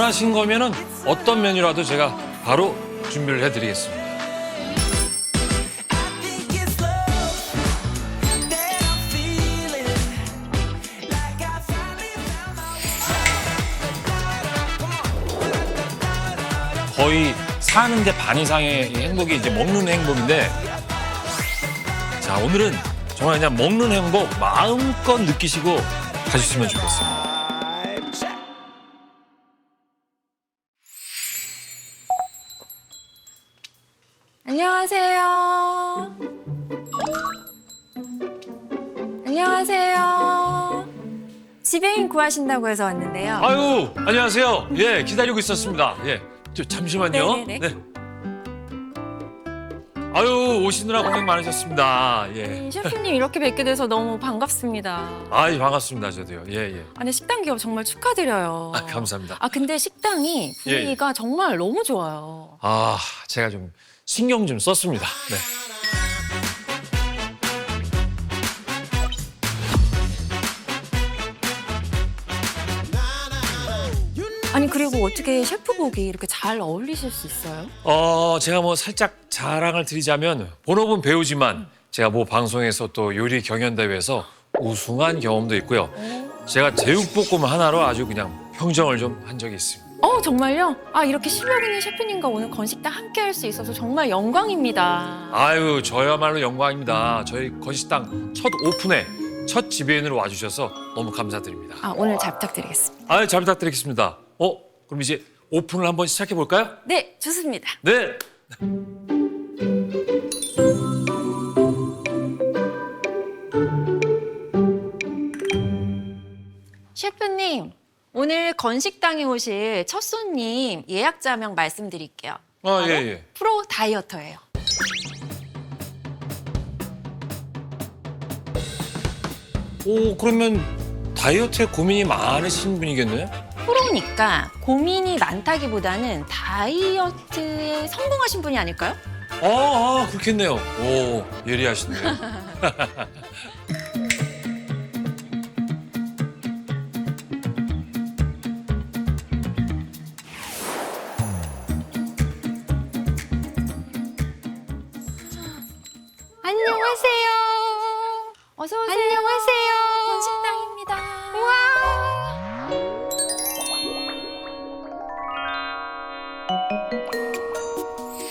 원하신 거면은 어떤 메뉴라도 제가 바로 준비를 해드리겠습니다. 거의 사는데 반 이상의 행복이 이제 먹는 행복인데, 자, 오늘은 정말 그냥 먹는 행복 마음껏 느끼시고 가셨으면 좋겠습니다. 안녕하세요. 안녕하세요. 지배인 구하신다고 해서 왔는데요. 아유, 안녕하세요. 예, 기다리고 있었습니다. 예, 잠시만요. 네네네. 네. 아유, 오시느라 고생 많으셨습니다. 예. 셰프님 이렇게 뵙게 돼서 너무 반갑습니다. 아이, 반갑습니다. 저도요. 예, 예. 아니 식당 기업 정말 축하드려요. 아, 감사합니다. 아 근데 식당이 분위기가 정말 너무 좋아요. 아, 제가 좀 신경 좀 썼습니다. 네. 아니 그리고 어떻게 셰프복이 이렇게 잘 어울리실 수 있어요? 제가 뭐 살짝 자랑을 드리자면 본업은 배우지만 제가 뭐 방송에서 또 요리 경연대회에서 우승한 경험도 있고요. 제가 제육볶음 하나로 아주 그냥 평정을 좀 한 적이 있습니다. 정말요? 아 이렇게 실력 있는 셰프님과 오늘 건식당 함께 할 수 있어서 정말 영광입니다. 아유, 저야말로 영광입니다. 저희 건식당 첫 오픈에 첫 지배인으로 와주셔서 너무 감사드립니다. 아 오늘 잘 부탁드리겠습니다. 아유, 잘 부탁드리겠습니다. 그럼 이제 오픈을 한번 시작해 볼까요? 네 좋습니다. 네. 셰프님, 오늘 건식당에 오실 첫 손님 예약자명 말씀드릴게요. 아, 예, 예. 프로 다이어터예요. 그러면 다이어트에 고민이 많으신 분이겠네? 프로니까 고민이 많다기보다는 다이어트에 성공하신 분이 아닐까요? 그렇겠네요. 오, 예리하시네요. 안녕하세요. 어서 오세요. 안녕하세요. 건식당입니다. 와.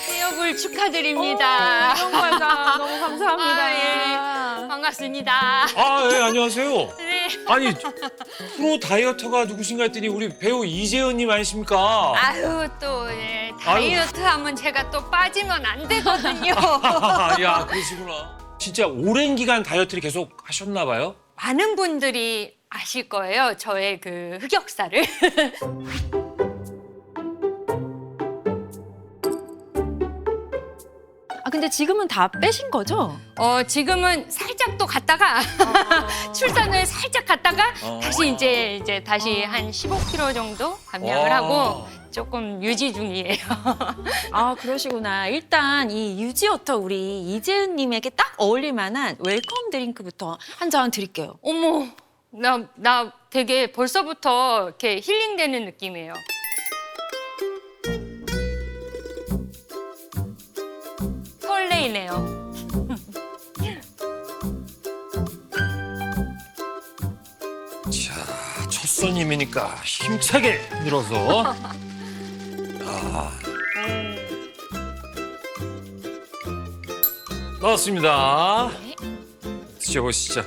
취업을 축하드립니다. 정말가 너무 감사합니다. 아, 예. 반갑습니다. 예, 안녕하세요. 네. 아니, 프로 다이어터가 누구신가 했더니 우리 배우 이재현님 아니십니까? 아유 또 예, 다이어트 하면 제가 또 빠지면 안 되거든요. 야, 그러시구나. 진짜 오랜 기간 다이어트를 계속 하셨나 봐요? 많은 분들이 아실 거예요. 저의 그 흑역사를. 아 근데 지금은 다 빼신 거죠? 지금은 살짝 또 갔다가 출산을 살짝 갔다가 다시 이제 다시 한 15kg 정도 감량을 하고 조금 유지 중이에요. 아 그러시구나. 일단 이 유지어터 우리 이재은님에게 딱 어울릴 만한 웰컴 드링크부터 한 잔 드릴게요. 어머, 나 되게 벌써부터 이렇게 힐링되는 느낌이에요. 설레이네요. 자, 첫 손님이니까 힘차게 밀어서. 나왔습니다. 드셔보시죠.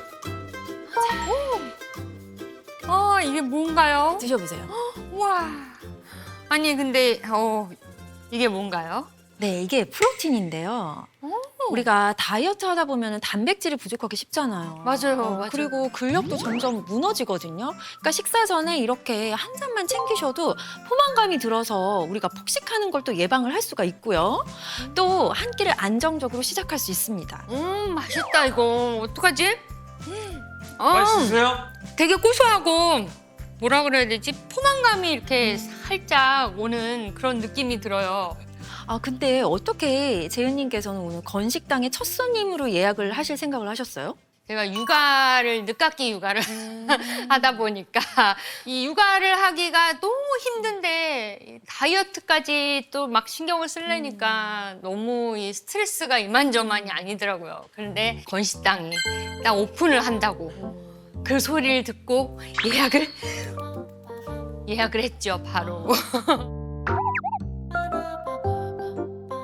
이게 뭔가요? 드셔보세요. 우와. 아니 근데 이게 뭔가요? 네, 이게 프로틴인데요. 우리가 다이어트 하다 보면 단백질이 부족하기 쉽잖아요. 맞아요. 그리고 근력도 점점 무너지거든요. 그러니까 식사 전에 이렇게 한 잔만 챙기셔도 포만감이 들어서 우리가 폭식하는 걸 또 예방을 할 수가 있고요. 또 한 끼를 안정적으로 시작할 수 있습니다. 맛있다 이거. 어떡하지? 맛있으세요? 되게 고소하고 뭐라 그래야 되지? 포만감이 이렇게 살짝 오는 그런 느낌이 들어요. 아 근데 어떻게 재은님께서는 오늘 건식당의 첫 손님으로 예약을 하실 생각을 하셨어요? 제가 육아를 늦깎이 육아를 하다 보니까 이 육아를 하기가 너무 힘든데 이 다이어트까지 또 막 신경을 쓰려니까 너무 이 스트레스가 이만저만이 아니더라고요. 그런데 건식당이 딱 오픈을 한다고 그 소리를 듣고 예약을 했죠, 바로.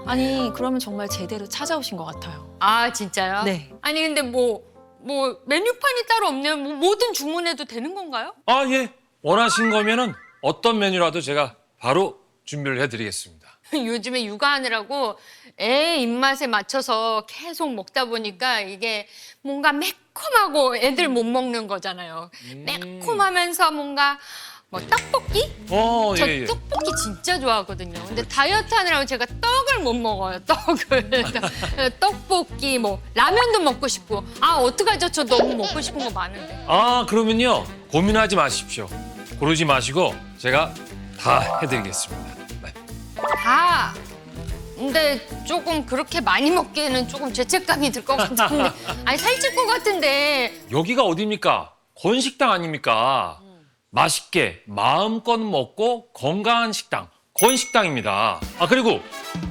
아니 그러면 정말 제대로 찾아오신 것 같아요. 아, 진짜요? 네. 아니 근데 뭐 메뉴판이 따로 없네요. 뭐 뭐든 주문해도 되는 건가요? 아, 예. 원하신 거면은 어떤 메뉴라도 제가 바로 준비를 해드리겠습니다. 요즘에 육아하느라고 애 입맛에 맞춰서 계속 먹다 보니까 이게 뭔가 매콤하고 애들 못 먹는 거잖아요. 매콤하면서 뭔가 뭐 떡볶이? 저 예, 예. 떡볶이 진짜 좋아하거든요. 근데 다이어트 하느라고 제가 떡을 못 먹어요. 떡을. 떡볶이 뭐 라면도 먹고 싶고. 아, 어떡하죠? 저 너무 먹고 싶은 거 많은데. 아, 그러면요. 고민하지 마십시오. 고르지 마시고 제가 다 해드리겠습니다. 네. 다. 근데 조금 그렇게 많이 먹기에는 조금 죄책감이 들 것 같은데. 아니, 살찔 것 같은데. 여기가 어디입니까? 건식당 아닙니까? 맛있게 마음껏 먹고 건강한 식당, 건식당입니다. 아, 그리고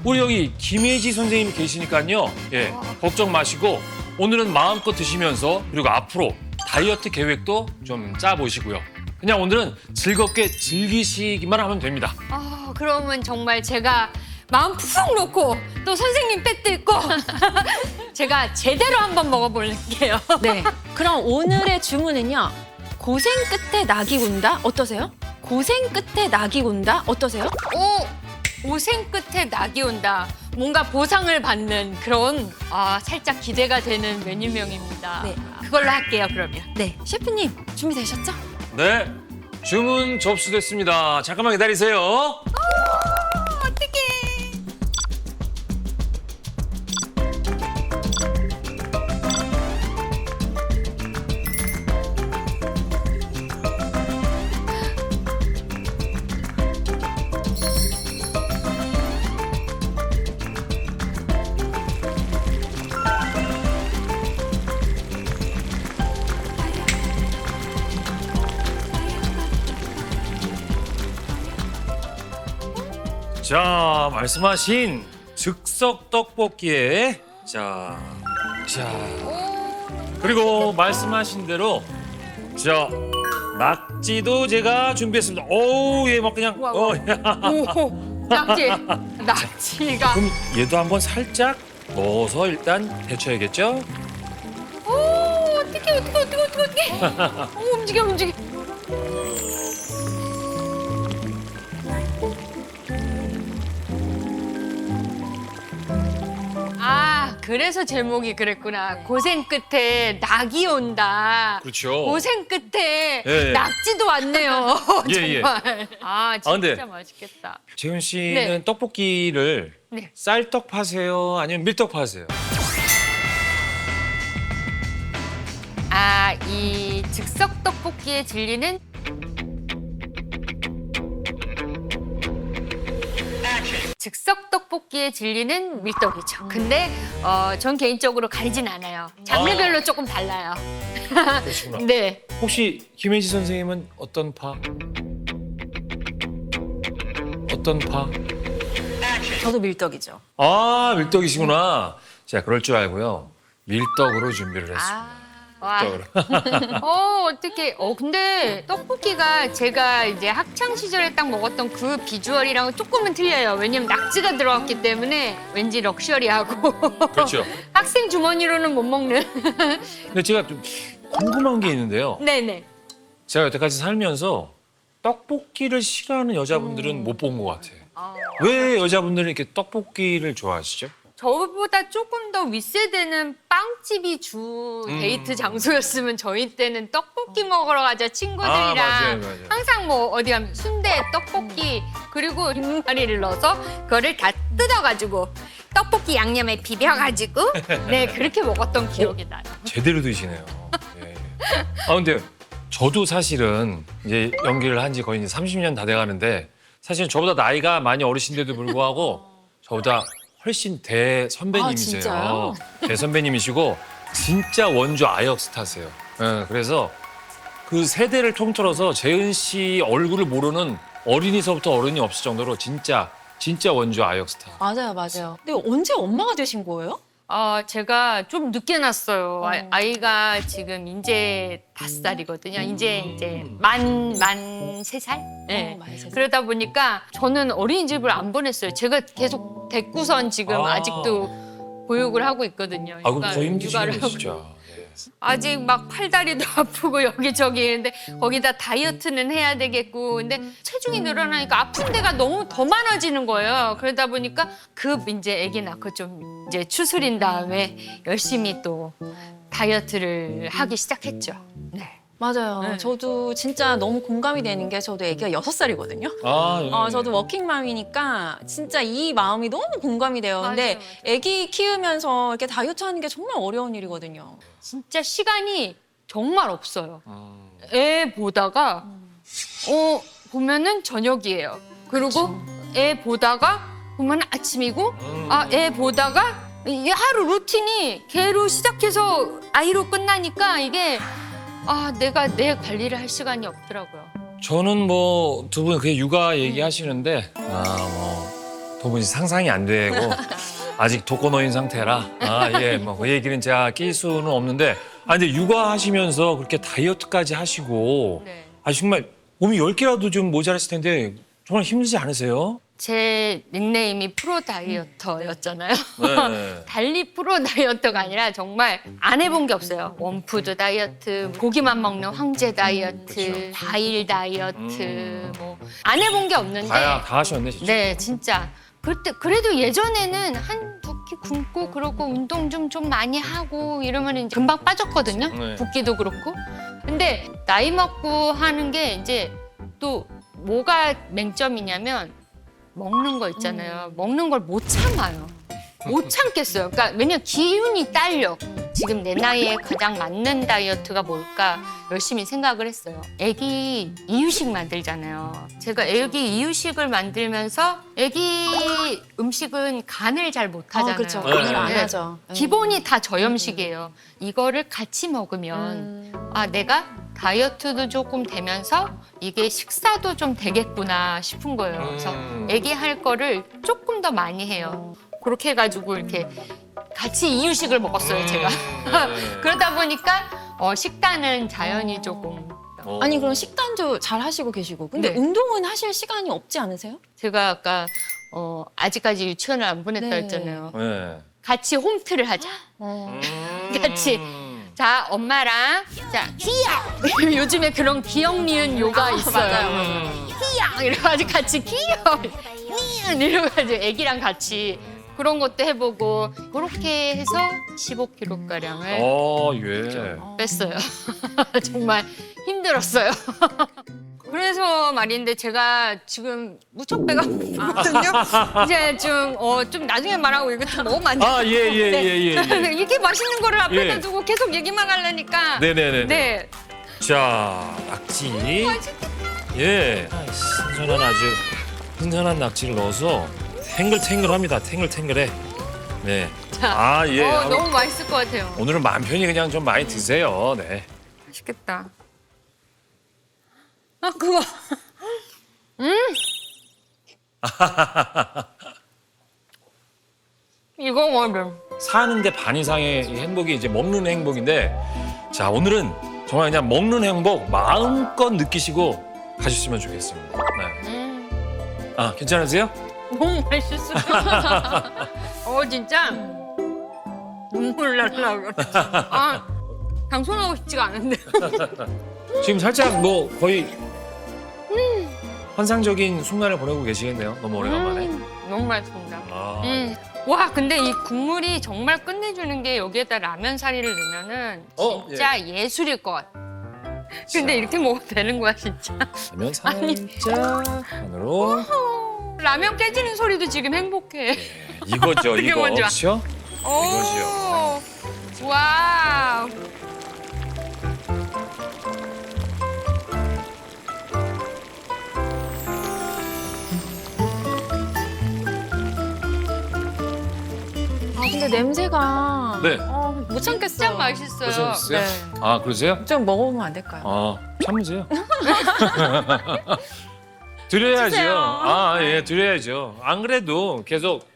우리 여기 김혜지 선생님이 계시니까요. 예, 걱정 마시고 오늘은 마음껏 드시면서 그리고 앞으로 다이어트 계획도 좀 짜보시고요. 그냥 오늘은 즐겁게 즐기시기만 하면 됩니다. 아, 그러면 정말 제가 마음 푹 놓고 또 선생님 빼뜯고 제가 제대로 한번 먹어볼게요. 네. 그럼 오늘의 주문은요. 고생 끝에 낙이 온다. 어떠세요? 고생 끝에 낙이 온다. 어떠세요? 고생 끝에 낙이 온다. 뭔가 보상을 받는 그런 살짝 기대가 되는 메뉴명입니다. 네. 그걸로 할게요, 그러면. 네. 셰프님 준비되셨죠? 네, 주문 접수됐습니다. 잠깐만 기다리세요. 어떡해. 자, 말씀하신 즉석 떡볶이에 자, 그리고 말씀하신 대로 낙지도 제가 준비했습니다. 오우, 예, 막 그냥 우와. 야. 오, 낙지가. 그럼 얘도 한번 살짝 넣어서 일단 데쳐야겠죠? 어떡해. 움직여. 아, 그래서 제목이 그랬구나. 고생 끝에 낙이 온다. 그렇죠. 고생 끝에 예, 예. 낙지도 왔네요. 예, 예. 정말. 아, 진짜 근데 맛있겠다. 재훈 씨는 네. 떡볶이를 네. 쌀떡 파세요? 아니면 밀떡 파세요? 아, 이 즉석 떡볶이의 진리는 즉석 떡볶이의 진리는 밀떡이죠. 근데 전 개인적으로 가리진 않아요. 장르별로 조금 달라요. 그렇구나. 네. 혹시 김혜지 선생님은 어떤 파? 어떤 파? 저도 밀떡이죠. 아, 밀떡이시구나. 자, 그럴 줄 알고요. 밀떡으로 준비를 했습니다. 와. 밀떡으로. 어떡해. 근데 떡볶이가 제가 이제 학창 시절에 딱 먹었던 그 비주얼이랑은 조금은 틀려요. 왜냐면 낙지가 들어갔기 때문에 왠지 럭셔리하고. 그렇죠. 학생 주머니로는 못 먹는. 근데 제가 좀 궁금한 게 있는데요. 네네. 제가 여태까지 살면서 떡볶이를 싫어하는 여자분들은 못 본 것 같아요. 왜 여자분들은 이렇게 떡볶이를 좋아하시죠? 저보다 조금 더 윗세대는 빵집이 주 데이트 장소였으면 저희 때는 떡볶이 먹으러 가자 친구들이랑 맞아요. 항상 뭐 어디 가면 순대, 떡볶이 그리고 김말이를 넣어서 그거를 다 뜯어가지고 떡볶이 양념에 비벼가지고 네 그렇게 먹었던 기억이 나요. 제대로 드시네요. 예. 아, 근데 저도 사실은 이제 연기를 한 지 거의 이제 30년 다 돼가는데 사실 저보다 나이가 많이 어리신데도 불구하고 저보다 훨씬 대선배님이세요. 진짜요? 대선배님이시고 진짜 원조 아역 스타세요. 예, 그래서 그 세대를 통틀어서 재은 씨 얼굴을 모르는 어린이서부터 어른이 없을 정도로 진짜 원조 아역 스타. 맞아요, 맞아요. 근데 언제 엄마가 되신 거예요? 제가 좀 늦게 났어요. 아이가 지금 이제 5살이거든요. 이제 만 3살? 네. 많이 세상. 그러다 보니까 저는 어린이집을 안 보냈어요. 제가 계속 데리고선 지금 아직도 보육을 하고 있거든요. 아, 그럼 더 육아를 힘드시네 하고. 진짜. 아직 막 팔다리도 아프고 여기저기 있는데 거기다 다이어트는 해야 되겠고 근데 체중이 늘어나니까 아픈 데가 너무 더 많아지는 거예요. 그러다 보니까 이제 아기 낳고 좀 이제 추스린 다음에 열심히 또 다이어트를 하기 시작했죠. 네. 맞아요. 네. 저도 진짜 너무 공감이 되는 게 저도 아기가 6살이거든요. 아, 예. 저도 워킹맘이니까 진짜 이 마음이 너무 공감이 돼요. 근데 맞아요. 아기 키우면서 이렇게 다이어트 하는 게 정말 어려운 일이거든요. 진짜 시간이 정말 없어요. 애 보다가 보면은 저녁이에요. 그리고 애 보다가 보면 아침이고 애 보다가 이 하루 루틴이 걔로 시작해서 아이로 끝나니까 이게 내가 내 관리를 할 시간이 없더라고요. 저는 뭐 두 분 그 육아 얘기하시는데 뭐 도무지 상상이 안 되고 아직 독거노인 상태라 뭐 그 얘기는 제가 낄 수는 없는데 근데 육아하시면서 그렇게 다이어트까지 하시고 네. 정말 몸이 10개라도 좀 모자랐을 텐데 정말 힘들지 않으세요? 제 닉네임이 프로 다이어터였잖아요. 네. 달리 프로 다이어터가 아니라 정말 안 해본 게 없어요. 원푸드 다이어트, 고기만 먹는 황제 다이어트, 과일 다이어트, 뭐 안 해본 게 없는데. 다 하셨네 진짜. 네, 진짜. 그래도 예전에는 두 끼 굶고 그러고 운동 좀 많이 하고 이러면 이제 금방 빠졌거든요. 네. 붓기도 그렇고. 근데 나이 먹고 하는 게 이제 또 뭐가 맹점이냐면 먹는 거 있잖아요. 먹는 걸 못 참아요. 못 참겠어요. 그러니까 왜냐면 기운이 딸려. 지금 내 나이에 가장 맞는 다이어트가 뭘까 열심히 생각을 했어요. 애기 이유식 만들잖아요. 제가 애기 이유식을 만들면서 애기 음식은 간을 잘 못하잖아요. 그렇죠. 네. 간을 안 네. 하죠. 기본이 다 저염식이에요. 이거를 같이 먹으면 내가 다이어트도 조금 되면서 이게 식사도 좀 되겠구나 싶은 거예요. 그래서 애기 할 거를 조금 더 많이 해요. 그렇게 해가지고 이렇게 같이 이유식을 먹었어요, 제가. 그러다 보니까 식단은 자연히 조금. 아니 그럼 식단도 잘 하시고 계시고 근데 네. 운동은 하실 시간이 없지 않으세요? 제가 아까 아직까지 유치원을 안 보냈다 네. 했잖아요. 네. 같이 홈트를 하자. 같이. 자, 엄마랑 자, 기역! 요즘에 그런 기역 니은 요가 있어요. 맞아요. 기역! 이래가지고 같이 기역! 니은! 이래가지고 애기랑 같이 그런 것도 해보고 그렇게 해서 15kg가량을 예. 뺐어요. 정말 힘들었어요. 그래서 말인데 제가 지금 무척 배가 고프거든요. 이제 좀 나중에 말하고 이거 좀 먹으면 안 돼요? 예. 이렇게 맛있는 거를 앞에다 예. 두고 계속 얘기만 하려니까. 네네네. 네. 자, 낙지. 예. 신선한 낙지를 넣어서 탱글탱글합니다. 탱글탱글해. 네. 자, 예. 너무 맛있을 것 같아요. 오늘은 마음 편히 그냥 좀 많이 드세요. 네. 맛있겠다. 그거. 이거 뭐를? 사는데 반 이상의 이 행복이 이제 먹는 행복인데, 자 오늘은 정말 그냥 먹는 행복 마음껏 느끼시고 가셨으면 좋겠습니다. 네. 괜찮으세요? 너무 맛있어. 진짜 눈물 날라 그래. 방송하고 싶지가 않은데. 지금 살짝 뭐 거의 환상적인 순간을 보내고 계시겠네요. 너무 오래간만에. 너무 맛있습니다. 아, 와, 근데 이 국물이 정말 끝내주는 게 여기에다 라면 사리를 넣으면은 진짜 예술일 것 같아. 근데 이렇게 먹어도 되는 거야, 진짜. 그러면 살짝 안으로 라면 깨지는 소리도 지금 행복해. 이거죠, 어떻게 이거 먼저? 그렇죠? 오, 와우. 근데 냄새가 네. 못 참겠어요. 진짜 맛있어요. 보셨어요? 네. 아 그러세요? 좀 먹어보면 안 될까요? 참으세요. 드려야죠. 주세요. 예, 드려야죠. 안 그래도 계속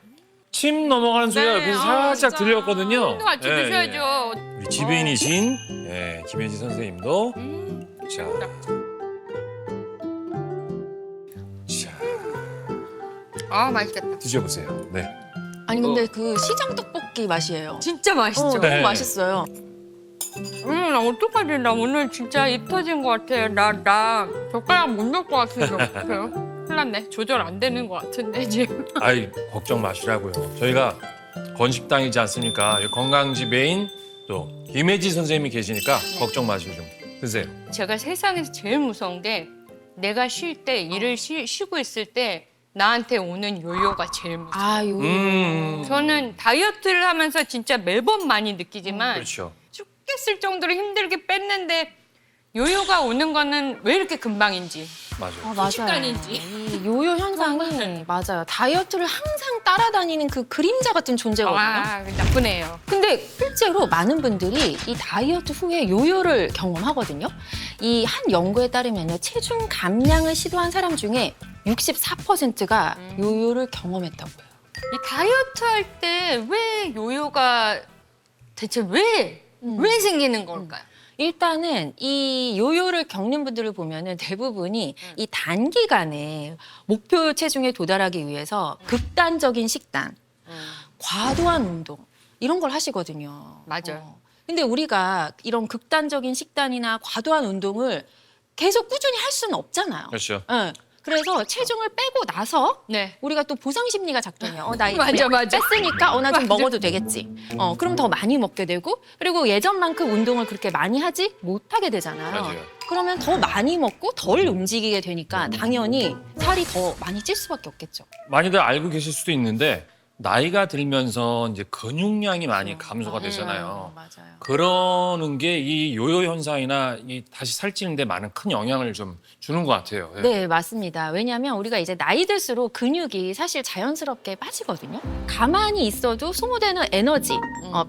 침 넘어가는 소리가 네, 옆에서 아, 살짝 진짜. 들렸거든요. 같이 예, 예. 드셔야죠. 우리 지배인이신 김혜지 선생님도 자, 아 맛있겠다. 드셔보세요. 네. 아니 근데 그 시장 떡볶이 맛이에요. 진짜 맛있죠. 네. 너무 맛있어요. 나 어떡하지? 나 오늘 진짜 입 터진 것 같아. 나 젓가락 못 넣을 것 같은데 어떡해요? 큰일 났네. 조절 안 되는 것 같은데 지금. 아이 걱정 마시라고요. 저희가 건식당이지 않습니까? 건강지배인 또 김혜지 선생님이 계시니까 걱정 마시고 좀 드세요. 제가 세상에서 제일 무서운 게 내가 쉴 때 일을 쉬고 있을 때 나한테 오는 요요가 제일 무서워요. 아유. 저는 다이어트를 하면서 진짜 매번 많이 느끼지만 그렇죠. 죽겠을 정도로 힘들게 뺐는데 요요가 오는 거는 왜 이렇게 금방인지. 맞아요. 맞아요. 순식간인지. 이 요요 현상이 맞아요. 다이어트를 항상 따라다니는 그 그림자 같은 존재거든요. 나쁘네요. 근데 실제로 많은 분들이 이 다이어트 후에 요요를 경험하거든요. 이 한 연구에 따르면 체중 감량을 시도한 사람 중에 64%가 요요를 경험했다고요. 이 다이어트 할 때 왜 요요가 대체 왜 생기는 걸까요? 일단은 이 요요를 겪는 분들을 보면은 대부분이 이 단기간에 목표 체중에 도달하기 위해서 극단적인 식단, 과도한 운동 이런 걸 하시거든요. 맞아요. 근데 우리가 이런 극단적인 식단이나 과도한 운동을 계속 꾸준히 할 수는 없잖아요. 그렇죠. 예. 그래서 체중을 빼고 나서 네. 우리가 또 보상 심리가 작동해요. 나 이거 맞아. 뺐으니까 나 좀 먹어도 되겠지. 그럼 더 많이 먹게 되고 그리고 예전만큼 운동을 그렇게 많이 하지 못하게 되잖아요. 맞아요. 그러면 더 많이 먹고 덜 움직이게 되니까 당연히 살이 더 많이 찔 수밖에 없겠죠. 많이들 알고 계실 수도 있는데 나이가 들면서 이제 근육량이 많이 감소가 되잖아요. 맞아요. 그러는 게 이 요요 현상이나 이 다시 살찌는데 많은 큰 영향을 좀 주는 것 같아요. 예. 네, 맞습니다. 왜냐하면 우리가 이제 나이 들수록 근육이 사실 자연스럽게 빠지거든요. 가만히 있어도 소모되는 에너지,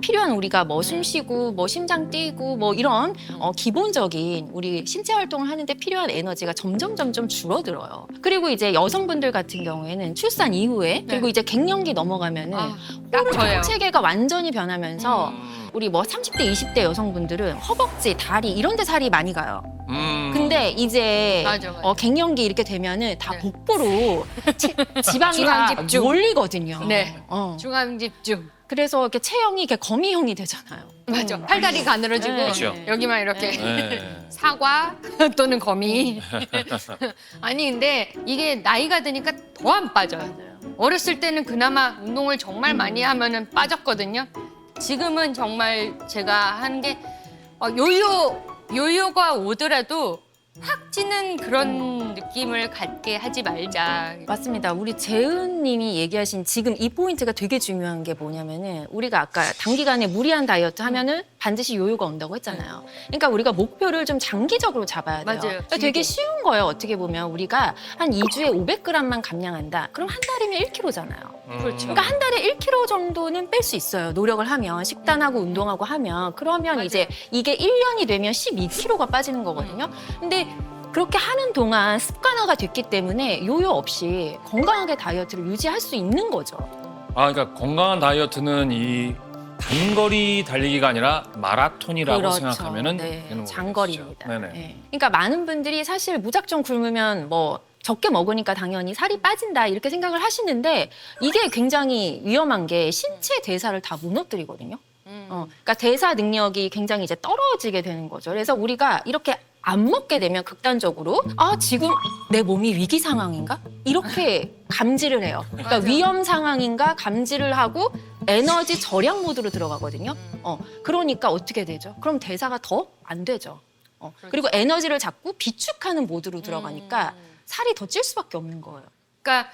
필요한 우리가 뭐 숨쉬고 뭐 심장 뛰고 뭐 이런 기본적인 우리 신체 활동을 하는데 필요한 에너지가 점점 줄어들어요. 그리고 이제 여성분들 같은 경우에는 출산 이후에 그리고 이제 갱년기 넘어가면은 딱 저예요. 체계가 완전히 변하면서 우리 뭐 30대, 20대 여성분들은 허벅지, 다리 이런 데 살이 많이 가요. 근데 이제 맞아. 갱년기 이렇게 되면은 다 네. 복부로 지방이 중앙 다 집중. 몰리거든요. 네. 어. 중앙집중. 그래서 이렇게 체형이 이렇게 거미형이 되잖아요. 맞아. 팔다리 가늘어지고 네. 그렇죠. 여기만 이렇게 네. 사과 또는 거미. 아니 근데 이게 나이가 드니까 더 안 빠져요. 어렸을 때는 그나마 운동을 정말 많이 하면은 빠졌거든요. 지금은 정말 제가 하는 게 요요가 오더라도 확 찌는 그런 느낌을 갖게 하지 말자. 맞습니다. 우리 재은님이 얘기하신 지금 이 포인트가 되게 중요한 게 뭐냐면은 우리가 아까 단기간에 무리한 다이어트 하면은 반드시 요요가 온다고 했잖아요. 그러니까 우리가 목표를 좀 장기적으로 잡아야 돼요. 맞아요. 그러니까 되게 쉬운 거예요. 어떻게 보면 우리가 한 2주에 500g만 감량한다. 그럼 한 달이면 1kg잖아요. 그렇죠. 그러니까 한 달에 1kg 정도는 뺄 수 있어요. 노력을 하면 식단하고 운동하고 하면 그러면 맞아요. 이제 이게 1년이 되면 12kg가 빠지는 거거든요. 근데 그렇게 하는 동안 습관화가 됐기 때문에 요요 없이 건강하게 다이어트를 유지할 수 있는 거죠. 그러니까 건강한 다이어트는 이 단거리 달리기가 아니라 마라톤이라고 생각하면은 네, 되는 거겠죠. 장거리입니다. 네네. 네. 그러니까 많은 분들이 사실 무작정 굶으면 뭐 적게 먹으니까 당연히 살이 빠진다 이렇게 생각을 하시는데 이게 굉장히 위험한 게 신체 대사를 다 무너뜨리거든요. 그러니까 대사 능력이 굉장히 이제 떨어지게 되는 거죠. 그래서 우리가 이렇게 안 먹게 되면 극단적으로 지금 내 몸이 위기 상황인가? 이렇게 감지를 해요. 그러니까 맞아. 위험 상황인가 감지를 하고 에너지 절약 모드로 들어가거든요. 그러니까 어떻게 되죠? 그럼 대사가 더 안 되죠. 그리고 에너지를 자꾸 비축하는 모드로 들어가니까 살이 더 찔 수밖에 없는 거예요. 그러니까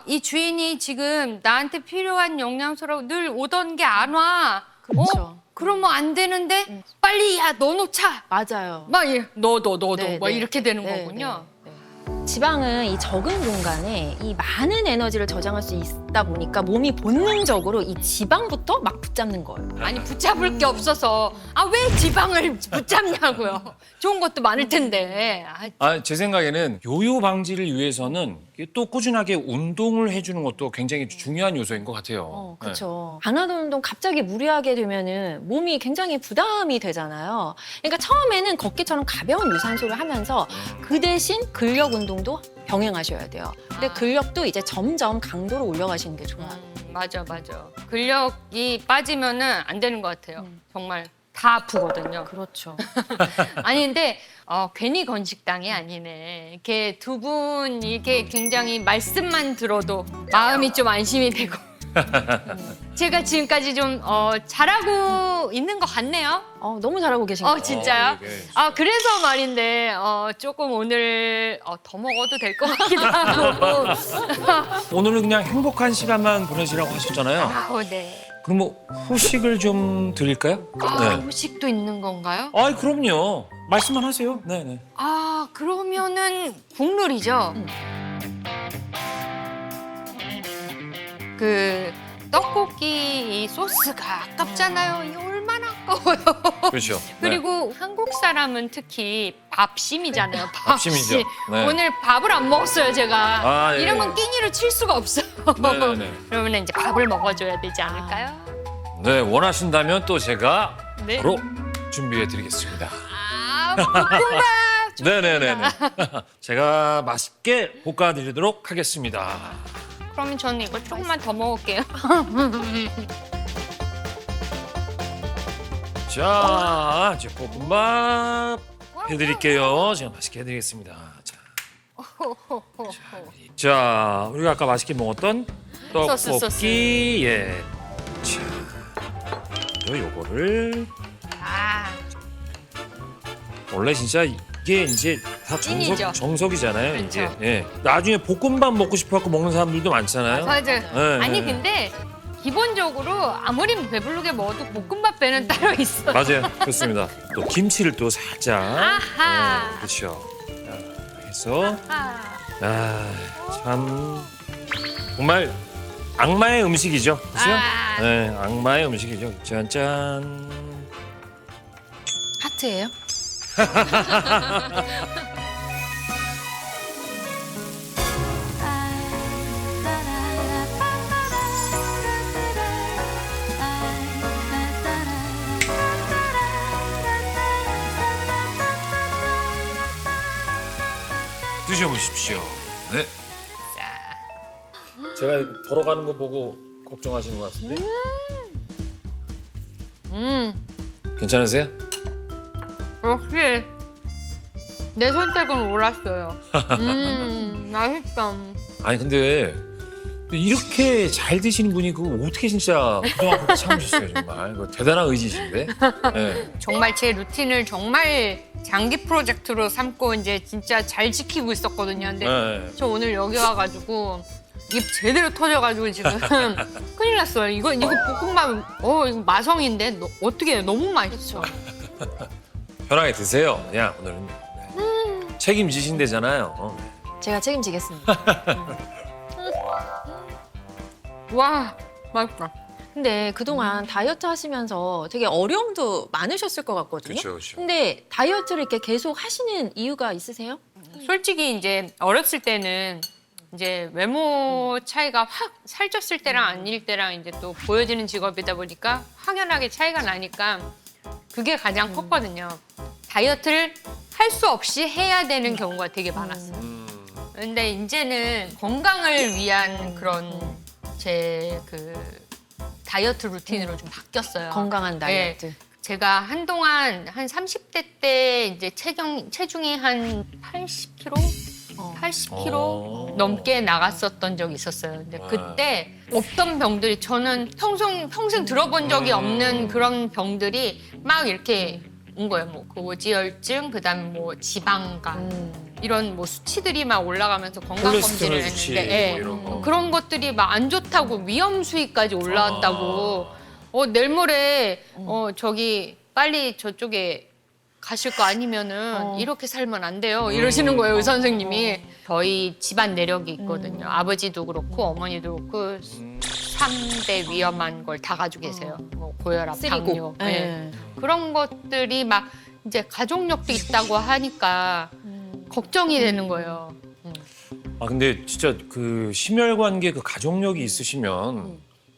이 주인이 지금 나한테 필요한 영양소라고 늘 오던 게 안 와. 그렇죠. 그러면 안 되는데 빨리 야 넣어놓자. 맞아요. 막 넣어 네, 막 네. 이렇게 되는 네, 거군요. 네, 네. 지방은 이 적은 공간에 이 많은 에너지를 저장할 수 있다 보니까 몸이 본능적으로 이 지방부터 막 붙잡는 거예요. 아니 붙잡을 게 없어서 왜 지방을 붙잡냐고요. 좋은 것도 많을 텐데. 제 생각에는 요요 방지를 위해서는 또 꾸준하게 운동을 해주는 것도 굉장히 중요한 요소인 것 같아요. 그렇죠. 강화도 운동 갑자기 무리하게 되면은 몸이 굉장히 부담이 되잖아요. 그러니까 처음에는 걷기처럼 가벼운 유산소를 하면서 그 대신 근력 운동도 병행하셔야 돼요. 근데 근력도 이제 점점 강도를 올려가시는 게 좋아요. 맞아. 근력이 빠지면은 안 되는 것 같아요. 정말 다 아프거든요. 그렇죠. 아니 근데 괜히 건식당이 아니네. 이렇게 두 분 이렇게 굉장히 말씀만 들어도 마음이 좀 안심이 되고. 제가 지금까지 좀 잘하고 있는 것 같네요. 너무 잘하고 계신 것 같아요. 진짜요? 그래서 말인데 조금 오늘 더 먹어도 될 것 같기도 하고. 오늘은 그냥 행복한 시간만 보내시라고 하셨잖아요. 네. 그럼 뭐 후식을 좀 드릴까요? 네. 후식도 있는 건가요? 그럼요. 말씀만 하세요. 네네. 그러면은 국룰이죠. 그 떡볶이 이 소스가 아깝잖아요. 이게 얼마나 아까워요. 그렇죠. 그리고 한국 사람은 특히 밥심이잖아요. 밥심이죠. 네. 오늘 밥을 안 먹었어요, 제가. 예. 이러면 끼니를 칠 수가 없어요. 네네네. 그러면 이제 밥을 먹어줘야 되지 않을까요? 네, 원하신다면 또 제가 네. 바로 준비해드리겠습니다. 볶음밥! 네네네네. 제가 맛있게 볶아드리도록 하겠습니다. 그러면 저는 이거 조금만 더 먹을게요. 자, 이제 볶음밥 해드릴게요. 제가 맛있게 해드리겠습니다. 자, 우리가 아까 맛있게 먹었던 소스. 떡볶이, 예. 자, 요거를 원래 진짜 이게 이제 다 찐이죠. 정석이잖아요. 그렇죠. 이게 예. 나중에 볶음밥 먹고 싶어갖고 먹는 사람들도 많잖아요. 맞아요. 네, 아니 네. 근데 기본적으로 아무리 배부르게 먹어도 볶음밥 배는 따로 있어요. 맞아요. 그렇습니다. 또 김치를 또 살짝. 아하. 그렇죠. 해서 참 정말 악마의 음식이죠. 그렇죠? 네, 악마의 음식이죠. 짠짠. 하트예요? 드셔보십시오. 네. 제가 걸어가는 거 보고 걱정하시는 것 같은데. 괜찮으세요? 역시 내 선택은 옳았어요. 맛있다. 아니 근데 이렇게 잘 드시는 분이 그거 어떻게 진짜 그동안 그렇게 참으셨어요 정말. 그거 대단한 의지신데. 네. 정말 제 루틴을 정말 장기 프로젝트로 삼고 이제 진짜 잘 지키고 있었거든요. 근데 네. 저 오늘 여기 와가지고 입 제대로 터져가지고 지금 큰일 났어요. 이거 볶음밥 이거 마성인데 어떻게 해요? 너무 맛있어. 편하게 드세요. 그냥 오늘은 책임지신대잖아요. 제가 책임지겠습니다. 와 맛있다. 근데 그동안 다이어트 하시면서 되게 어려움도 많으셨을 것 같거든요. 그렇죠, 그렇죠. 근데 다이어트를 이렇게 계속 하시는 이유가 있으세요? 솔직히 이제 어렸을 때는 이제 외모 차이가 확 살쪘을 때랑 아닐 때랑 이제 또 보여지는 직업이다 보니까 확연하게 차이가 나니까 그게 가장 컸거든요. 다이어트를 할 수 없이 해야 되는 경우가 되게 많았어요. 근데 이제는 건강을 위한 그런 제 그 다이어트 루틴으로 좀 바뀌었어요. 건강한 다이어트. 네. 제가 한동안 한 30대 때 이제 체중이 한 80kg? 80kg 넘게 나갔었던 적이 있었어요. 근데 그때 없던 병들이 저는 평생 들어본 적이 없는 그런 병들이 막 이렇게 온 거예요. 뭐 고지혈증, 그다음에 뭐 지방간 이런 뭐 수치들이 막 올라가면서 건강 검진을 콜레스테롤 수치 했는데 뭐 이런 거. 그런 것들이 막 안 좋다고 위험 수위까지 올라왔다고. 내일 모레 저기 빨리 저쪽에 가실 거 아니면은 이렇게 살면 안 돼요. 이러시는 거예요, 의사 선생님이. 저희 집안 내력이 있거든요. 아버지도 그렇고 어머니도 그렇고 3대 위험한 걸 다 가지고 계세요. 뭐 고혈압, 당뇨. 네. 그런 것들이 막 이제 가족력도 있다고 하니까 걱정이 되는 거예요. 아 근데 진짜 그 심혈관계 그 가족력이 있으시면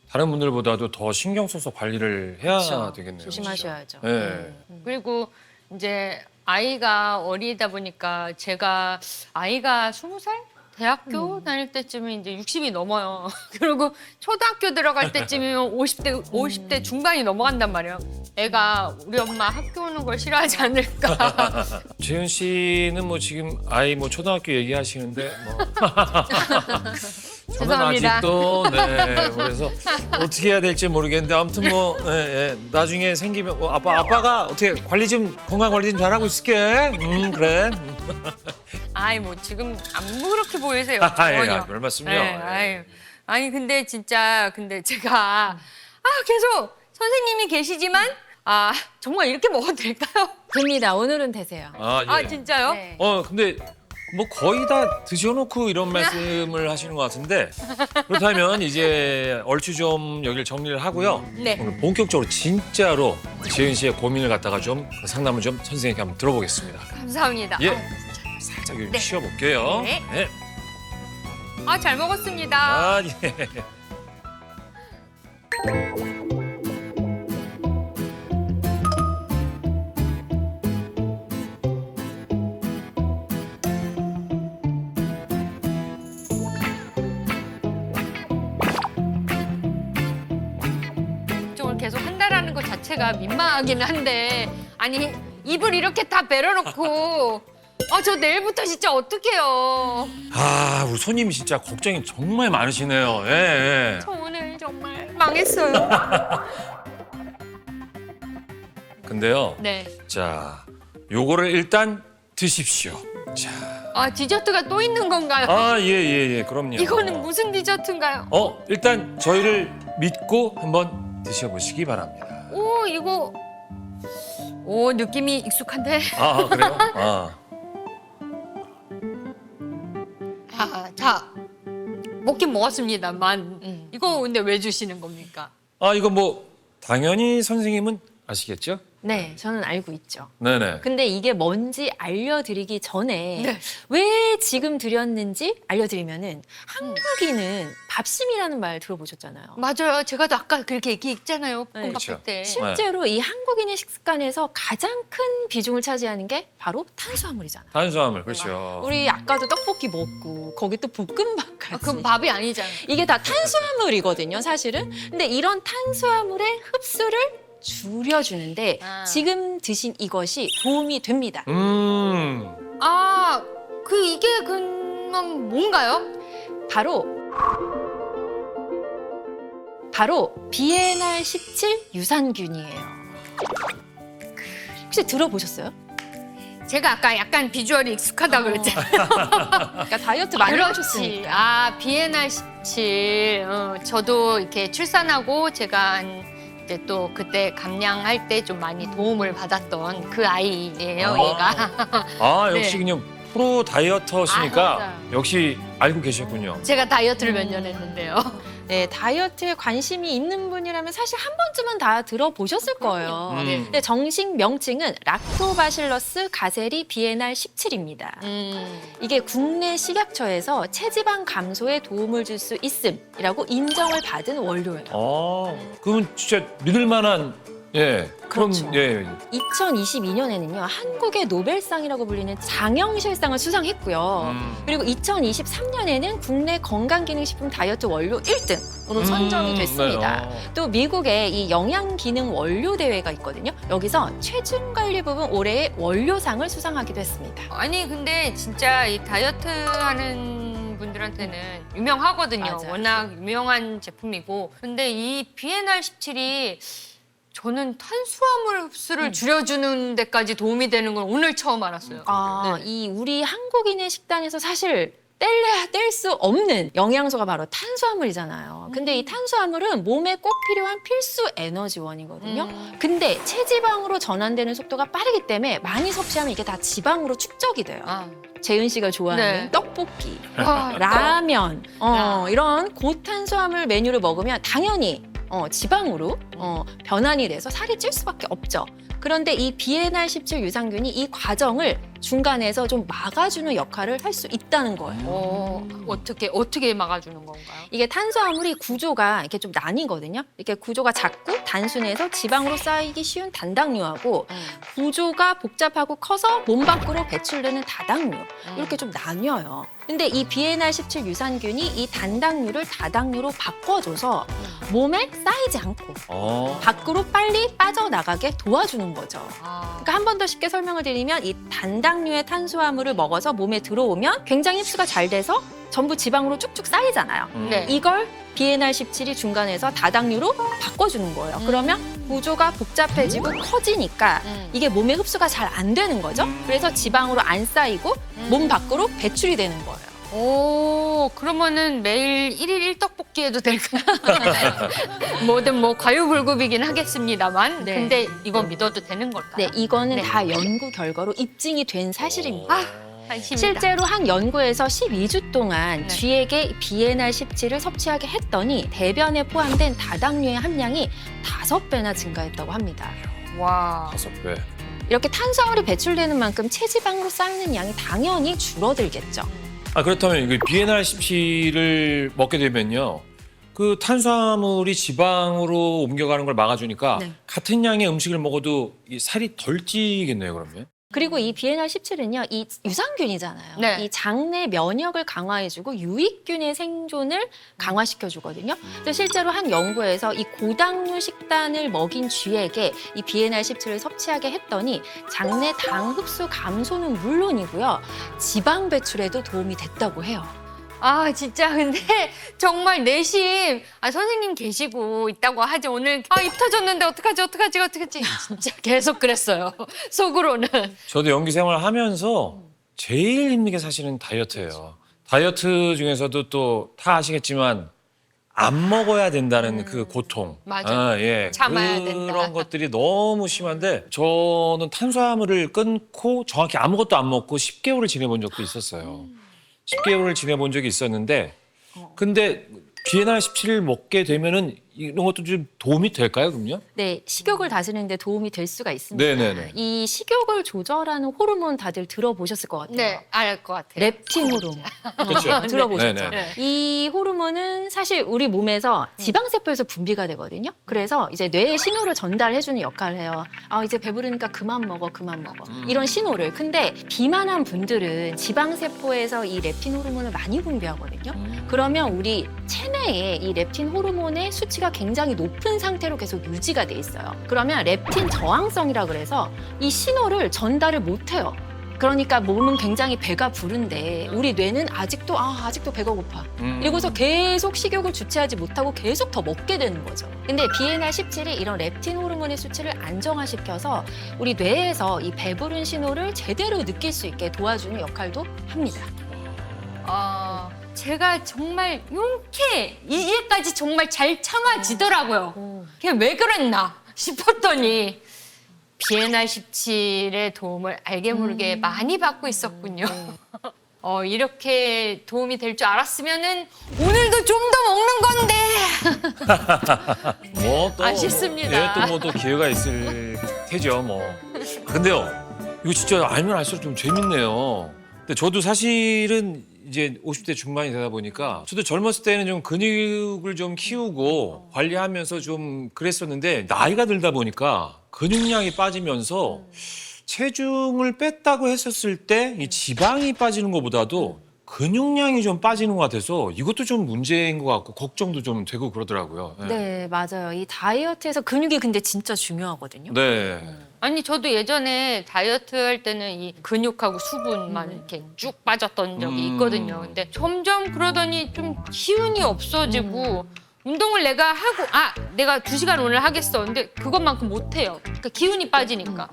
다른 분들보다도 더 신경 써서 관리를 해야 그렇죠. 되겠네요. 조심하셔야죠. 네. 그리고 이제 아이가 어리다 보니까 제가 아이가 20살? 대학교 다닐 때쯤에 이제 60이 넘어요. 그리고 초등학교 들어갈 때쯤이면 50대 중반이 넘어간단 말이에요. 애가 우리 엄마 학교 오는 걸 싫어하지 않을까. 재윤 씨는 뭐 지금 아이 뭐 초등학교 얘기하시는데 뭐 저는 죄송합니다. 아직도 네 그래서 어떻게 해야 될지 모르겠는데 아무튼 뭐 나중에 생기면 아빠가 어떻게 관리 좀 건강 관리 좀 잘하고 있을게. 그래. 아이 뭐 지금 안 그렇게 보이세요. 예, 전혀. 별 말씀이요. 네, 아유. 아니 근데 진짜 제가 계속 선생님이 계시지만 정말 이렇게 먹어도 될까요? 됩니다. 오늘은 되세요. 예. 진짜요? 네. 근데 뭐 거의 다 드셔놓고 이런 말씀을 하시는 것 같은데 그렇다면 이제 얼추 좀 여기를 정리를 하고요. 네. 오늘 본격적으로 진짜로 재윤 씨의 고민을 갖다가 좀 상담을 좀 선생님께 한번 들어보겠습니다. 감사합니다. 예. 살짝 여기 네. 쉬어볼게요. 네. 네. 잘 먹었습니다. 예. 이쪽을 계속 한다라는 것 자체가 민망하긴 한데 아니 입을 이렇게 다 베려놓고 저 내일부터 진짜 어떡해요. 우리 손님이 진짜 걱정이 정말 많으시네요. 예. 저 오늘 정말 망했어요. 근데요. 네. 자, 요거를 일단 드십시오. 자. 디저트가 또 있는 건가요? 예, 그럼요. 이거는 무슨 디저트인가요? 일단 저희를 믿고 한번 드셔보시기 바랍니다. 이거 느낌이 익숙한데. 그래요? 자, 먹긴 먹었습니다만 이거 근데 왜 주시는 겁니까? 이거 뭐 당연히 선생님은 아시겠죠? 네, 저는 알고 있죠. 네네. 근데 이게 뭔지 알려드리기 전에 네. 왜 지금 드렸는지 알려드리면은 한국인은 밥심이라는 말 들어보셨잖아요. 맞아요. 제가 아까 그렇게 얘기했잖아요. 볶음밥 그렇죠. 할 때. 실제로 이 한국인의 식습관에서 가장 큰 비중을 차지하는 게 바로 탄수화물이잖아요. 탄수화물, 그렇죠. 우리 아까도 떡볶이 먹고 거기 또 볶음밥까지. 그럼 밥이 아니잖아요. 이게 다 탄수화물이거든요, 사실은. 근데 이런 탄수화물의 흡수를 줄여주는데 지금 드신 이것이 도움이 됩니다. 이게 그럼 뭔가요? 바로 비엔알 17 유산균이에요. 혹시 들어보셨어요? 제가 아까 약간 비주얼이 익숙하다 그랬잖아요. 그러니까 다이어트 많이 그렇지. 하셨으니까. 비엔알 17. 저도 이렇게 출산하고 제가 이제 또 그때 감량할 때 좀 많이 도움을 받았던 그 아이예요, 얘가. 역시 네. 그냥 프로 다이어터시니까 맞아요. 역시 알고 계셨군요. 제가 다이어트를 몇 년 했는데요. 네, 다이어트에 관심이 있는 분이라면 사실 한 번쯤은 다 들어보셨을 거예요. 근데 정식 명칭은 락토바실러스 가세리 비엔알 17입니다. 이게 국내 식약처에서 체지방 감소에 도움을 줄 수 있음이라고 인정을 받은 원료예요. 그러면 진짜 믿을 만한 그렇죠. 2022년에는요 한국의 노벨상이라고 불리는 장영실상을 수상했고요. 그리고 2023년에는 국내 건강기능식품 다이어트 원료 1등으로 선정이 됐습니다. 또 미국의 이 영양기능 원료 대회가 있거든요. 여기서 체중관리 부분 올해의 원료상을 수상하기도 했습니다. 아니 근데 진짜 이 다이어트 하는 분들한테는 유명하거든요. 맞아요. 워낙 유명한 제품이고. 근데 이 비엔알 17이 저는 탄수화물 흡수를 줄여주는 데까지 도움이 되는 걸 오늘 처음 알았어요. 이 우리 한국인의 식단에서 사실 뗄 수 없는 영양소가 바로 탄수화물이잖아요. 근데 이 탄수화물은 몸에 꼭 필요한 필수 에너지원이거든요. 근데 체지방으로 전환되는 속도가 빠르기 때문에 많이 섭취하면 이게 다 지방으로 축적이 돼요. 아. 재은 씨가 좋아하는 네. 떡볶이, 와, 라면, 이런 고탄수화물 메뉴를 먹으면 당연히 지방으로 변환이 돼서 살이 찔 수밖에 없죠. 그런데 이 비엔알17 유산균이 이 과정을 중간에서 좀 막아주는 역할을 할 수 있다는 거예요. 어떻게 막아주는 건가요? 이게 탄수화물이 구조가 이렇게 좀 나뉘거든요. 이렇게 구조가 작고 단순해서 지방으로 쌓이기 쉬운 단당류하고 구조가 복잡하고 커서 몸 밖으로 배출되는 다당류 이렇게 좀 나뉘어요. 근데 이 비엔알17 유산균이 이 단당류를 다당류로 바꿔줘서 몸에 쌓이지 않고 밖으로 빨리 빠져나가게 도와주는 거죠. 그러니까 한 번 더 쉽게 설명을 드리면 이 단당류의 탄수화물을 먹어서 몸에 들어오면 굉장히 흡수가 잘 돼서 전부 지방으로 쭉쭉 쌓이잖아요. 네. 이걸 비엔알17이 중간에서 다당류로 바꿔주는 거예요. 그러면 구조가 복잡해지고 커지니까 이게 몸에 흡수가 잘 안 되는 거죠. 그래서 지방으로 안 쌓이고 몸 밖으로 배출이 되는 거예요. 오, 그러면은 매일 1일 1떡볶이 해도 될까요? 뭐든 뭐 과유불급이긴 하겠습니다만. 네. 근데 이건 믿어도 되는 걸까요? 네, 이거는 네. 다 연구 결과로 입증이 된 사실입니다. 한심이다. 실제로 한 연구에서 12주 동안 네. 쥐에게 비엔알17을 섭취하게 했더니 대변에 포함된 다당류의 함량이 5배나 증가했다고 합니다. 와. 5배. 이렇게 탄수화물이 배출되는 만큼 체지방으로 쌓이는 양이 당연히 줄어들겠죠. 그렇다면 이거 비엔알17을 먹게 되면요. 그 탄수화물이 지방으로 옮겨가는 걸 막아주니까 네. 같은 양의 음식을 먹어도 이 살이 덜 찌겠네요, 그러면. 그리고 이 비엔알17은요, 이 유산균이잖아요. 네. 이 장내 면역을 강화해주고 유익균의 생존을 강화시켜주거든요. 그래서 실제로 한 연구에서 이 고당류 식단을 먹인 쥐에게 이 비엔알17을 섭취하게 했더니 장내 당 흡수 감소는 물론이고요, 지방 배출에도 도움이 됐다고 해요. 아, 진짜 근데 정말 내심 선생님 계시고 있다고 하지 오늘 입 터졌는데 어떡하지 진짜 계속 그랬어요. 속으로는. 저도 연기 생활을 하면서 제일 힘든 게 사실은 다이어트예요. 다이어트 중에서도 또 다 아시겠지만 안 먹어야 된다는 그 고통. 맞아. 예. 참아야 그런 된다. 것들이 너무 심한데 저는 탄수화물을 끊고 정확히 아무것도 안 먹고 10개월을 지내본 적도 있었어요. 10개월을 지내본 적이 있었는데 근데 비엔알17을 먹게 되면은 이런 것도 좀 도움이 될까요, 그럼요? 네, 식욕을 다스리는 데 도움이 될 수가 있습니다. 네네네. 이 식욕을 조절하는 호르몬 다들 들어보셨을 것 같아요. 네, 알 것 같아요. 렙틴 호르몬. 그렇죠. 들어보셨죠? 네네. 네. 이 호르몬은 사실 우리 몸에서 지방세포에서 분비가 되거든요. 그래서 이제 뇌에 신호를 전달해주는 역할을 해요. 이제 배부르니까 그만 먹어. 이런 신호를. 근데 비만한 분들은 지방세포에서 이 렙틴 호르몬을 많이 분비하거든요. 그러면 우리 체내에 이 렙틴 호르몬의 수치가 굉장히 높은 상태로 계속 유지가 돼 있어요. 그러면 렙틴 저항성이라 그래서 이 신호를 전달을 못 해요. 그러니까 몸은 굉장히 배가 부른데 우리 뇌는 아직도 배가 고파. 이러고서 계속 식욕을 주체하지 못하고 계속 더 먹게 되는 거죠. 근데 비엔알17이 이런 렙틴 호르몬의 수치를 안정화시켜서 우리 뇌에서 이 배부른 신호를 제대로 느낄 수 있게 도와주는 역할도 합니다. 제가 정말 이렇게 이해까지 정말 잘 참아지더라고요. 그냥 왜 그랬나 싶었더니 비엔알17의 도움을 알게 모르게 많이 받고 있었군요. 이렇게 도움이 될 줄 알았으면은 오늘도 좀 더 먹는 건데. 뭐 또 아쉽습니다. 또 뭐 또 기회가 있을 테죠, 뭐. 근데요, 이거 진짜 알면 알수록 좀 재밌네요. 근데 저도 사실은 이제 50대 중반이 되다 보니까 저도 젊었을 때는 좀 근육을 좀 키우고 관리하면서 좀 그랬었는데 나이가 들다 보니까 근육량이 빠지면서 체중을 뺐다고 했었을 때 이 지방이 빠지는 것보다도 근육량이 좀 빠지는 것 같아서 이것도 좀 문제인 것 같고 걱정도 좀 되고 그러더라고요. 네, 맞아요. 이 다이어트에서 근육이 근데 진짜 중요하거든요. 네. 아니 저도 예전에 다이어트 할 때는 이 근육하고 수분만 이렇게 쭉 빠졌던 적이 있거든요. 근데 점점 그러더니 좀 기운이 없어지고 운동을 내가 하고 내가 2시간 오늘 하겠어. 근데 그것만큼 못 해요. 그러니까 기운이 빠지니까.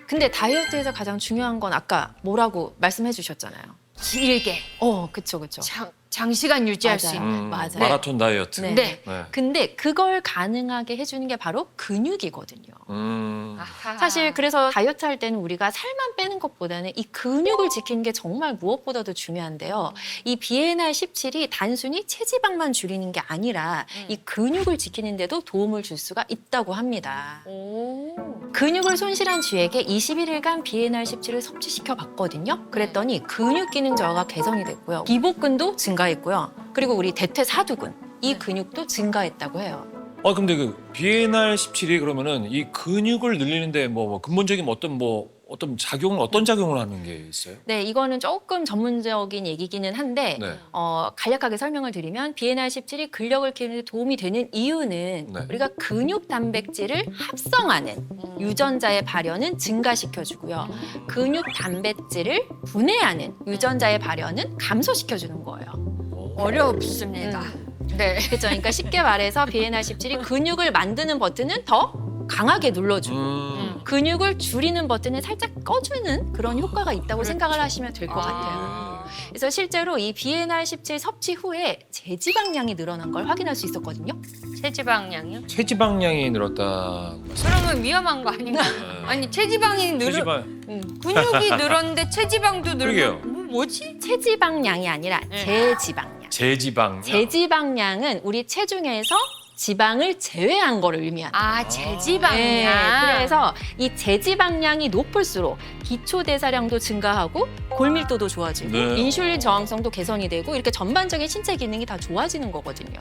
근데 다이어트에서 가장 중요한 건 아까 뭐라고 말씀해 주셨잖아요. 길게 그쵸. 장시간 유지할 수 있는. 맞아요. 마라톤 다이어트. 네. 네. 근데 그걸 가능하게 해주는 게 바로 근육이거든요. 아하. 사실 그래서 다이어트 할 때는 우리가 살만 빼는 것보다는 이 근육을 지키는 게 정말 무엇보다도 중요한데요. 이 BNR17이 단순히 체지방만 줄이는 게 아니라 이 근육을 지키는 데도 도움을 줄 수가 있다고 합니다. 오. 근육을 손실한 쥐에게 21일간 BNR17을 섭취시켜 봤거든요. 그랬더니 근육 기능 저하가 개선이 됐고요. 기복근도 증가했고요. 그리고 우리 대퇴사두근 이 근육도 증가했다고 해요. 근데 그 BNR17이 그러면은 이 근육을 늘리는데 뭐 근본적인 어떤 작용을 하는 게 있어요? 네, 이거는 조금 전문적인 얘기기는 한데 네. 간략하게 설명을 드리면 BNR17이 근력을 키우는 데 도움이 되는 이유는 네. 우리가 근육 단백질을 합성하는 유전자의 발현은 증가시켜주고요. 근육 단백질을 분해하는 유전자의 발현은 감소시켜주는 거예요. 어렵습니다. 네. 그렇죠. 그러니까 쉽게 말해서 BNR17이 근육을 만드는 버튼은 더 강하게 눌러주고 근육을 줄이는 버튼을 살짝 꺼주는 그런 효과가 있다고 생각을 하시면 될 것 같아요. 그래서 실제로 이 BNR17 섭취 후에 제지방량이 늘어난 걸 확인할 수 있었거든요. 체지방량이요? 체지방량이 늘었다. 그러면 위험한 거 아닌가? 아니 체지방이 근육이 늘었는데 체지방도 그러게요. 늘면 뭐지? 체지방량이 아니라 제지방량. 제지방. 제지방량은 우리 체중에서 지방을 제외한 거를 의미합니다. 제지방량. 네, 그래서 이 제지방량이 높을수록 기초 대사량도 증가하고 골밀도도 좋아지고 네. 인슐린 저항성도 개선이 되고 이렇게 전반적인 신체 기능이 다 좋아지는 거거든요.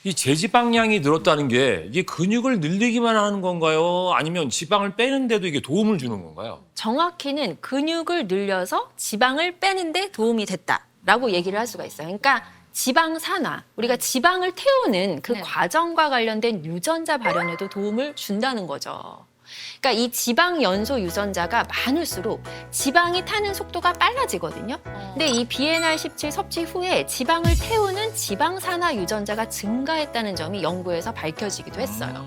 이 제지방량이 늘었다는 게 이게 근육을 늘리기만 하는 건가요? 아니면 지방을 빼는데도 이게 도움을 주는 건가요? 정확히는 근육을 늘려서 지방을 빼는데 도움이 됐다라고 얘기를 할 수가 있어요. 그러니까 지방 산화, 우리가 지방을 태우는 그 네. 과정과 관련된 유전자 발현에도 도움을 준다는 거죠. 그러니까 이 지방 연소 유전자가 많을수록 지방이 타는 속도가 빨라지거든요. 근데 이 BNR17 섭취 후에 지방을 태우는 지방 산화 유전자가 증가했다는 점이 연구에서 밝혀지기도 했어요.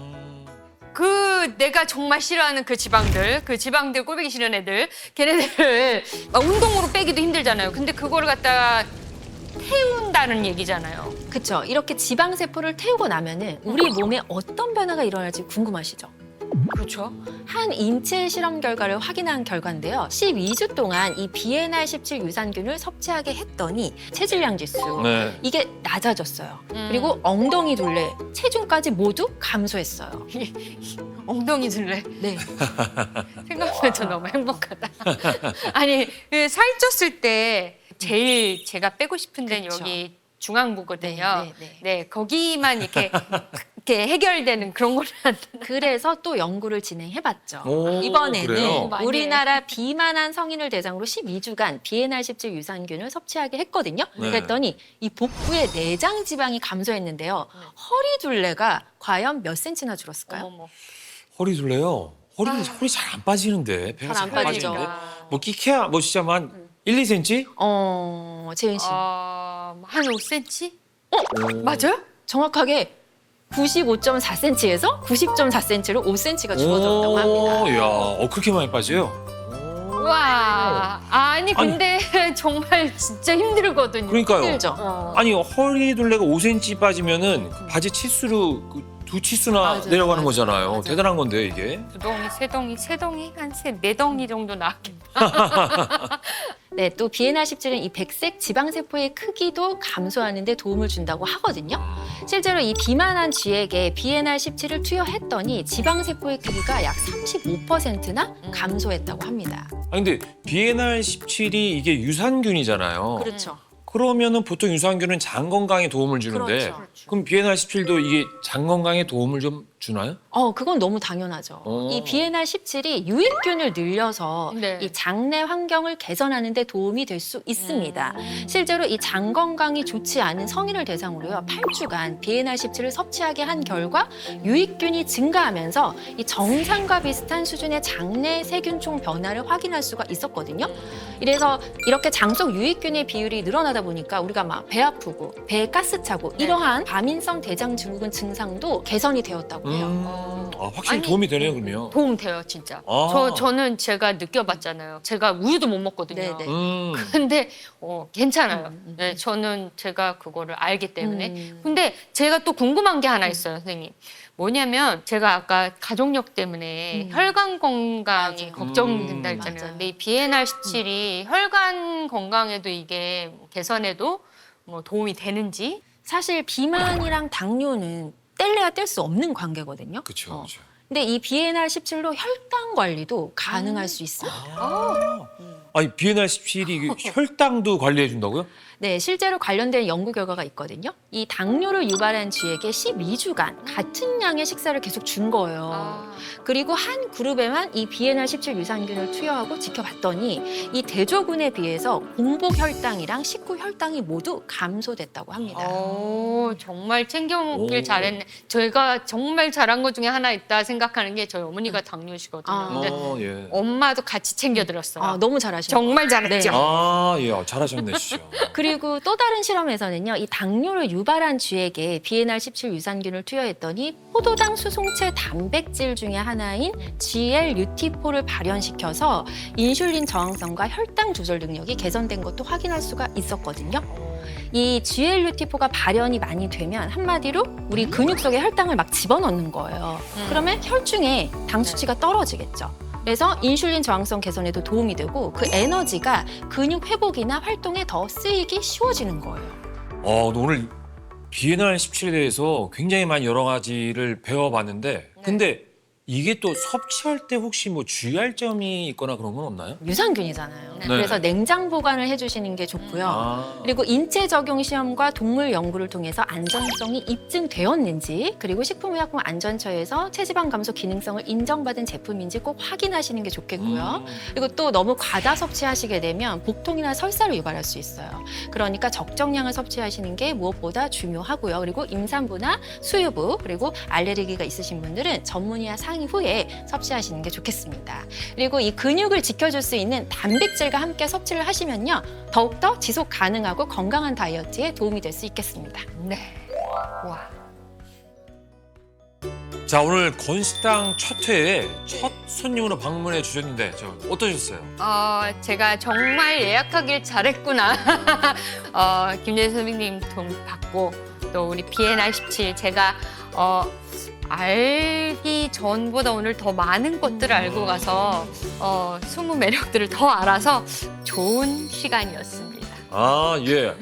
내가 정말 싫어하는 그 지방들 꼴보기 싫은 애들, 걔네들을 막 운동으로 빼기도 힘들잖아요. 근데 그거를 갖다가 태운다는 얘기잖아요. 그렇죠. 이렇게 지방 세포를 태우고 나면은 우리 몸에 어떤 변화가 일어날지 궁금하시죠? 그렇죠. 한 인체 실험 결과를 확인한 결과인데요. 12주 동안 이 BNR17 유산균을 섭취하게 했더니 체질량 지수 네. 이게 낮아졌어요. 그리고 엉덩이 둘레, 체중까지 모두 감소했어요. 엉덩이 둘레. 네. 생각하면서 너무 행복하다. 아니 살쪘을 때 제일 제가 빼고 싶은 데는 그쵸. 여기 중앙부거든요. 네. 네, 거기만 이렇게 해결되는 그런 거는 그래서 또 연구를 진행해봤죠. 오, 이번에는 그래요? 우리나라 비만한 성인을 대상으로 12주간 BNR17 유산균을 섭취하게 했거든요. 네. 그랬더니 이 복부의 내장 지방이 감소했는데요. 허리 둘레가 과연 몇 센치나 줄었을까요? 어머머. 허리 둘레요. 허리 잘 안 빠지는데. 배가 잘 안 잘 빠지죠. 빠지는데. 뭐 끼케야 뭐 진짜 한 1, 2cm? 재윤 씨. 한 5cm? 맞아요? 정확하게 95.4cm에서 90.4cm로 5cm가 줄어들었다고 합니다. 야, 그렇게 많이 빠져요? 와, 아니 근데 정말 진짜 힘들거든요. 그러니까요. 힘들죠? 아니 허리 둘레가 5cm 빠지면은 그 바지 치수로 두 치수나 맞아요, 내려가는 맞아요. 거잖아요. 맞아요. 대단한 건데 이게. 두 덩이, 세 덩이, 한 네 덩이 정도 나왔겠다. 네, 또 BNR17은 이 백색 지방세포의 크기도 감소하는 데 도움을 준다고 하거든요. 실제로 이 비만한 쥐에게 BNR17을 투여했더니 지방세포의 크기가 약 35%나 감소했다고 합니다. 아니 근데 BNR17이 이게 유산균이잖아요. 그렇죠. 그러면은 보통 유산균은 장 건강에 도움을 주는데 그렇죠. 그럼 BNR17도 이게 장 건강에 도움을 좀 주나요? 그건 너무 당연하죠. 오. 이 BNR17이 유익균을 늘려서 네. 이 장내 환경을 개선하는 데 도움이 될 수 있습니다. 실제로 이 장 건강이 좋지 않은 성인을 대상으로요. 8주간 BNR17을 섭취하게 한 결과 유익균이 증가하면서 이 정상과 비슷한 수준의 장내 세균총 변화를 확인할 수가 있었거든요. 이래서 이렇게 장 속 유익균의 비율이 늘어나다 보니까 우리가 막 배 아프고 배에 가스 차고 이러한 과민성 대장 증후군 증상도 개선이 되었다고 해요. 확실히 아니, 도움이 되네요, 그러면. 도움 돼요, 진짜. 아. 저는 제가 느껴봤잖아요. 제가 우유도 못 먹거든요. 네네. 근데 괜찮아요. 네, 저는 제가 그거를 알기 때문에. 근데 제가 또 궁금한 게 하나 있어요, 선생님. 뭐냐면 제가 아까 가족력 때문에 혈관 건강이 맞아요. 걱정된다 했잖아요. 맞아요. 근데 이 BNR17이 혈관 건강에도 이게 개선에도 뭐 도움이 되는지. 사실 비만이랑 당뇨는 뗄래야 뗄 수 없는 관계거든요. 그렇죠. 그렇죠. 근데 이 BNR17로 혈당 관리도 가능할 수 있어요. 아니 BNR17이 혈당도 관리해 준다고요? 네, 실제로 관련된 연구 결과가 있거든요. 이 당뇨를 유발한 쥐에게 12주간 같은 양의 식사를 계속 준 거예요. 그리고 한 그룹에만 이 BNR17 유산균을 투여하고 지켜봤더니 이 대조군에 비해서 공복 혈당이랑 식후 혈당이 모두 감소됐다고 합니다. 정말 챙겨 먹길 오. 잘했네. 저희가 정말 잘한 것 중에 하나 있다 생각하는 게 저희 어머니가 당뇨시거든요. 아. 근데 예. 엄마도 같이 챙겨드렸어요. 너무 잘하시네요. 정말 잘했죠. 네. 예, 잘하셨네, 진짜. 그리고 또 다른 실험에서는요, 이 당뇨를 유발한 쥐에게 BNR17 유산균을 투여했더니 포도당 수송체 단백질 중에 하나인 GLUT4를 발현시켜서 인슐린 저항성과 혈당 조절 능력이 개선된 것도 확인할 수가 있었거든요. 이 GLUT4가 발현이 많이 되면 한마디로 우리 근육 속에 혈당을 막 집어넣는 거예요. 그러면 혈중에 당 수치가 떨어지겠죠. 그래서 인슐린 저항성 개선에도 도움이 되고 그 에너지가 근육 회복이나 활동에 더 쓰이기 쉬워지는 거예요. 오늘 BNR17에 대해서 굉장히 많이 여러 가지를 배워봤는데 근데 이게 또 섭취할 때 혹시 뭐 주의할 점이 있거나 그런 건 없나요? 유산균이잖아요. 네. 그래서 냉장 보관을 해주시는 게 좋고요. 그리고 인체 적용 시험과 동물 연구를 통해서 안전성이 입증되었는지, 그리고 식품의약품 안전처에서 체지방 감소 기능성을 인정받은 제품인지 꼭 확인하시는 게 좋겠고요. 그리고 또 너무 과다 섭취하시게 되면 복통이나 설사를 유발할 수 있어요. 그러니까 적정량을 섭취하시는 게 무엇보다 중요하고요. 그리고 임산부나 수유부, 그리고 알레르기가 있으신 분들은 전문의와 상의 후에 섭취하시는 게 좋겠습니다. 그리고 이 근육을 지켜줄 수 있는 단백질과 함께 섭취를 하시면요, 더욱더 지속 가능하고 건강한 다이어트에 도움이 될 수 있겠습니다. 네. 와. 자, 오늘 건식당 첫 회에 첫 손님으로 방문해 주셨는데 어떠셨어요? 제가 정말 예약하길 잘했구나. 김예선 선생님 도움 받고 또 우리 BNR17 제가 알기 전보다 오늘 더 많은 것들을 알고 가서 숨은 매력들을 더 알아서 좋은 시간이었습니다. 예.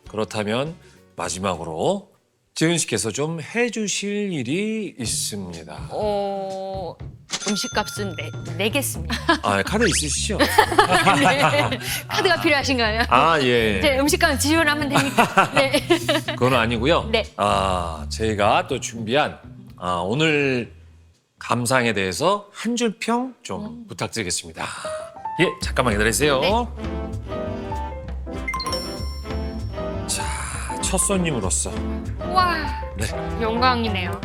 그렇다면 마지막으로 지은 씨께서 좀 해주실 일이 있습니다. 음식값은 내겠습니다. 카드 있으시죠? 네. 카드가 필요하신가요? 예. 이제 음식값 지원하면 됩니까? 네. 그건 아니고요. 네. 저희가 또 준비한 오늘 감상에 대해서 한 줄 평 좀 부탁드리겠습니다. 예, 잠깐만 기다리세요. 네. 자, 첫 손님으로서 와, 네. 영광이네요.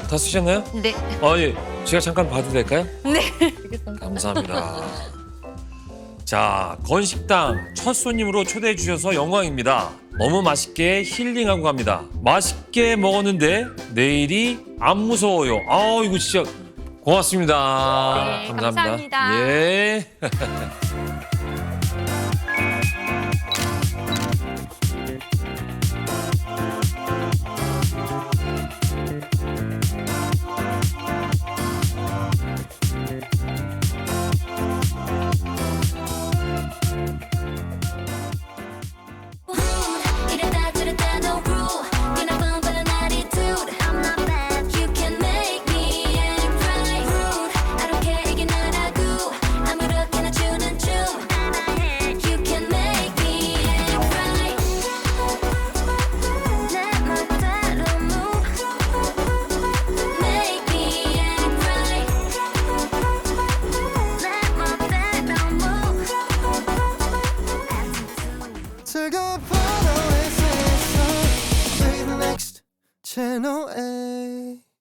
다 쓰셨나요? 네. 예. 제가 잠깐 봐도 될까요? 네. 감사합니다. 자, 건식당 첫 손님으로 초대해 주셔서 영광입니다. 너무 맛있게 힐링하고 갑니다. 맛있게 먹었는데 내일이 안 무서워요. 이거 진짜 고맙습니다. 네, 감사합니다. 예. 이랬다 저랬다 no rule 그냥 뻔뻔한 attitude I'm not bad you can make me act right rude I don't care 이게 나라고 아무렇게나 추는 춤 You can make me act right 내 멋대로 move Make me act right 내 멋대로 move 즐거운 포도의 세상 Play the next 채널 A